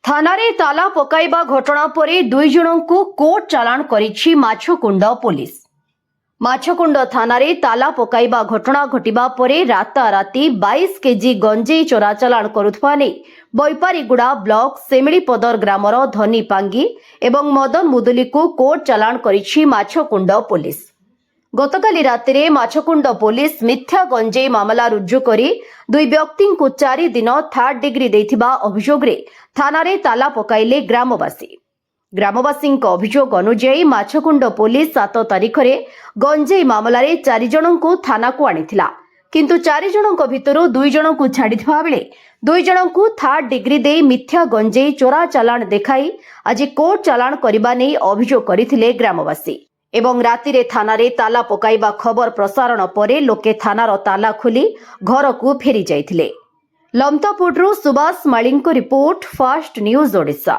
थानारे ताला पकाइबा घटना परे दुई जनंकु कोर्ट चालाण करिछि माछकुंड पुलिस। माछकुंड थानारे ताला पकाइबा घटना घटिबा परे राताराती 22 केजी गंजेई चोरा चालाण करुथबा नै बैपारीगुड़ा ब्लॉक सेमिड़ीपदर ग्रामर धनी पांगी एवं मदन मुदुली को कोर्ट चालाण करिछि माछकुंड पुलिस। गतकाली रातिरे माछकुंड पुलिस मिथ्या गंजेई मामला रुजु करी दुई व्यक्ति को 4 दिन थर्ड डिग्री देथिबा अभियोगरे थानारे ताला पकाइले ग्रामवासी। ग्रामवासी अभियोग अनुଯାयी माछकुंड पुलिस 7 तारिखरे गंजेई मामलारे 4 जन को थाना को आनिथिला, किंतु 4 जनक भितरु 2 जन को छाड़िथिबा बेले 2 जन को थर्ड डिग्री दे मिथ्या गंजेई चोरा चालाण देखाई आज कोर्ट चालाण करबा नै अभियोग करिथिले ग्रामवासी। एवं रातिरे थानारे ताला पकाइबा खबर प्रसारण परे लोके थानार ताला खोली घर को फेरी जाइथिले। लमतापुरु सुभाष माळींको रिपोर्ट, फास्ट न्यूज ओडिशा।